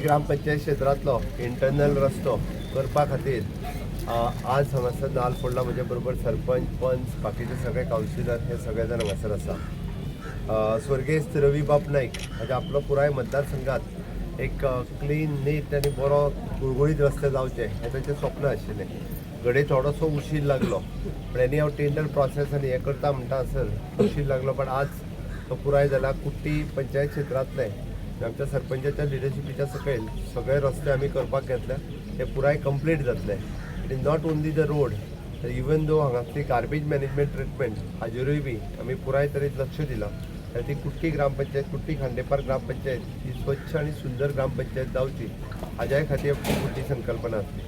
ग्रामपंचायत क्षेत्रातलो इंटरनल रस्तो करपा खातीर आज हांगासर नाल फोडला. म्हजे बरोबर सरपंच, पंच, बाकीचे सगळे कावन्सिलर हे सगळे जाण हांगासर आसा. स्वर्गेस्त रवी बाब नाईक हाजे आपलो पुराय मतदारसंघात एक क्लीन, नीट आनी बरो गुळगुळीत रस्ते जावचे हे ताचें स्वप्न आशिल्लें. घडये थोडोसो उशीर लागलो, पण एनी हांव टेंडर प्रोसेस आनी हें करता म्हणटा हांगासर उशीर लागलो, पण आज तो पुराय जाला. कुट्टी पंचायत क्षेत्रांतले आमच्या सरपंचाच्या लिडरशिपीच्या सकयल सगळे रस्ते आमी करपाक घेतले. ते पुराय कंप्लीट जातले. It is not only the road, even though हांगासली गार्बेज मॅनेजमेंट ट्रिटमेंट हाजेरूय बी आमी पुराय तरेन लक्ष दिलां. ती कुट्टी ग्रामपंचायत, कुट्टी खांडेपार ग्रामपंचायत ही स्वच्छ आनी सुंदर ग्रामपंचायत जावची हाज्या खातीर मोठी संकल्पना आसली.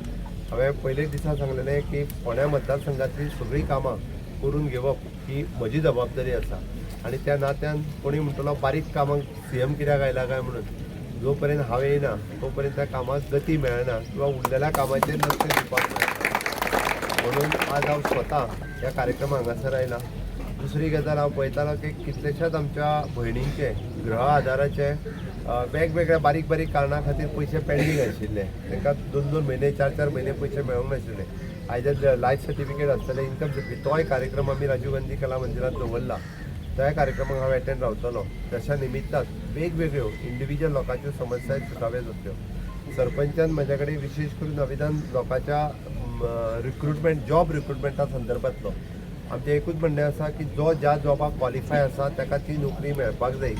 हांवें पयलेच दिसा सांगलेलें की फोंड्या मतदारसंघातली सगळीं कामां करून घेवप ही म्हजी जबाबदारी आसा. आनी त्या नात्यान कोणी म्हणटलो बारीक कामांक CM कित्याक आयला काय म्हणून, जो पर्यंत हांव येयना तो पर्यंत त्या कामाक गती मेळना किंवा उरलेल्या कामाचेर लक्ष दिवपाक मेळना. म्हणून आज हांव स्वता ह्या कार्यक्रमाक हांगासर आयला. दुसरी गजाल हांव पळयतालो की कितलेशाच आमच्या भयणींचे गृह आदाराचे वेगवेगळ्या बारीक बारीक कारणां खातीर पयशे पेंडींग आशिल्ले. तांकां 2-2 म्हयने 4-4 म्हयने पयशे मेळोंक नाशिल्ले. आयज लायफ सर्टिफिकेट आसतलें, इन्कम सर्टिफिकेट, तोय कार्यक्रम आमी राजीव गांधी कला मंदिरांत दवरला. त्या कार्यक्रमाक हांव एटेंड रावतलो. तशा निमित्ताक वेगवेगळ्यो इंडिव्हिज्युअल लोकांच्यो समस्या सुटाव्यो जातल्यो. सरपंचान म्हाजे कडेन विशेष करून अभिधान लोकांच्या रिक्रुटमेंट, जॉब रिक्रुटमेंटा संदर्भांतलो आमचें एकूच म्हणणें आसा की जो ज्या जॉबाक क्वॉलिफाय आसा ताका ती नोकरी मेळपाक जाय.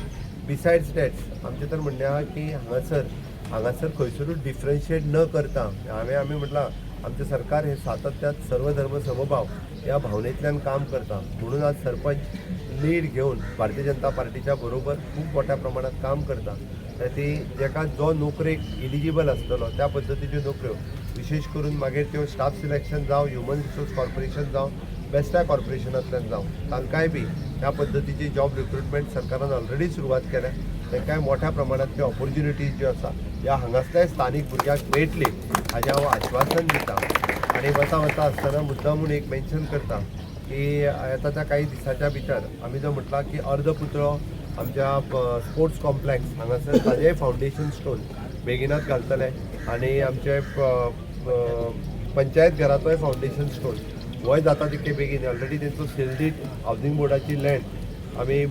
बिसायड्स दॅट आमचें तर म्हणणें आसा की हांगासर खंयसरूच डिफरन्शिएट न करता आमी म्हटलां आमचें सरकार हे सातत्यात सर्वधर्म समभाव ह्या भावनेंतल्यान काम करता. म्हणून आज सरपंच लीड घेवन भारतीय जनता पार्टीच्या बरोबर खूब मोठ्या प्रमाणात काम करता. ती जेका जो नोकरेक इलिजिबल आसतलो त्या पद्दतीच्यो नोकऱ्यो, विशेष करून मागीर त्यो स्टाफ सिलेक्शन जावं, ह्युमन रिसोर्स कॉर्पोरेशन जावं, बेस्टा कॉर्पोरेशनांतल्यान जावं, तांकांय बी ह्या पद्दतीची जॉब रिक्रुटमेंट सरकारान ऑलरेडी सुरवात केल्या. तांकांय मोठ्या प्रमाणांतल्यो ऑपॉर्च्युनिटीज ज्यो आसा ह्या हांगासल्या स्थानीक भुरग्यांक मेळटली हाजें हांव आश्वासन दितां. आनी वता आसतना मुद्दामून एक मेन्शन करता की येताच्या काही दिसाच्या भितर आमी जो म्हटला की अर्धपुतळो आमच्या स्पोर्ट्स कॉम्प्लेक्स हांगासर ताजेंय फावंडेशन स्टोन बेगिनाच घालतले. आनी आमचे पंचायत घराचोय फावंडेशन स्टोन होय जाता तितके बेगीन. ऑलरेडी तेंचो सेल्डीट हावजींग बोर्डाची लँड आमी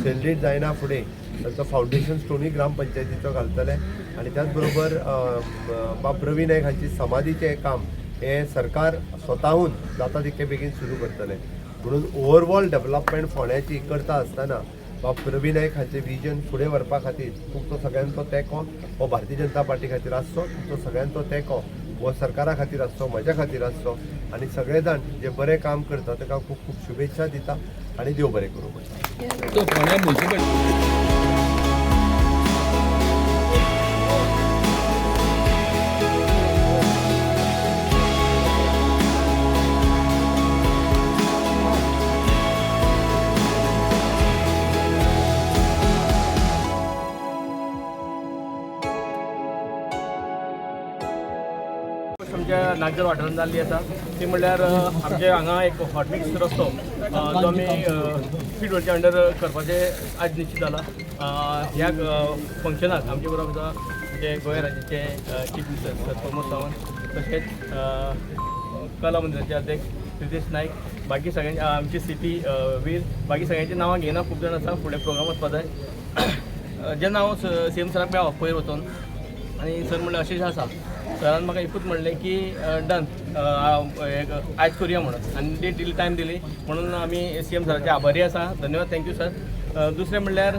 सेल्डीट जायना फुडें तांचो फावंडेशन स्टोनूय ग्रामपंचायतीचो घालतले. आनी त्याच बरोबर बाब रवी नायक हांची समाधीचें काम हे सरकार स्वताहून जाता तितके बेगीन सुरू करतले. म्हणून ओवरऑल डेव्हलपमेंट फोंड्याची करता आसतना बाब रवी नायक हांचें विजन फुडें व्हरपा खातीर तुमचो सगळ्यांचो तेंको हो भारतीय जनता पार्टी खातीर आसचो, तुमचो सगळ्यांचो तेंको हो सरकारा खातीर आसचो, म्हज्या खातीर आसचो. आनी सगळे जाण जे बरें काम करता ताका खूब खूब शुभेच्छा दिता आनी देव बरें करूं. आमच्या नागजर वाठारांत जाल्ली आसा ती म्हणल्यार आमचे हांगा एक हॉटमिक्स रस्तो जो आमी फीट वरच्या अंडर करपाचे आज निश्चित जाला. ह्या फंक्शनाक आमचे बरोबर आसा जे गोंय राज्याचे चीफ मिनिस्टर प्रमोद सावंत, तशेंच कला मंदिराचे अध्यक्ष रितेश नाईक, बाकी सगळ्यांचे आमचे CP वीर, बाकी सगळ्यांची नांवां घेयना, खूब जाण आसा. फुडें प्रोग्राम वचपा जाय. जेन्ना हांव CM सराक मेळ्ळो पयर वचून आनी सर म्हणलें अशें आसा, सरान म्हाका एकूच म्हणलें की डन आयज करुया म्हणून, आनी डेट दिली, टायम दिली. म्हणून आमी CM सराचे आभारी आसा. धन्यवाद, थँक्यू सर. दुसरें म्हणल्यार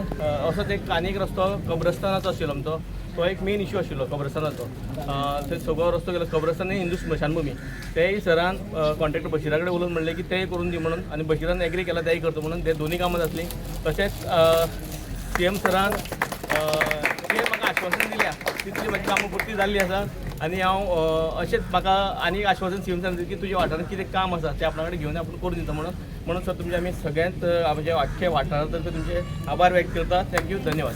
असोच एक आनीक रस्तो कब्रस्तानाचो आशिल्लो आमचो, तो एक मेन इश्यू आशिल्लो कब्रस्तानाचो. थंय सगळो रस्तो गेलो कब्रस्तान हिंदू स्मशानभूमी. तेय सरान कॉन्ट्रॅक्टर बशिरा कडेन उलोवन म्हणलें की तेय करून दी म्हणून, आनी बशिरान एग्री केला तेय करता म्हणून. ते दोनी कामां जातलीं. तशेंच CM सरान जे म्हाका आश्वासन दिल्या तितली म्हजी कामां पुर्ती जाल्ली आसा. आनी हांव अशेंच म्हाका आनी आश्वासन CM सरान दिलें की तुज्या वाठारांत कितें काम आसा तें आपणा कडेन घेवन आपूण करून दिता म्हणून. सर तुमचे आमी सगळ्यांत आमच्या आख्खे वाठारा तर्फे तुमचे आभार व्यक्त करता. थँक्यू, धन्यवाद.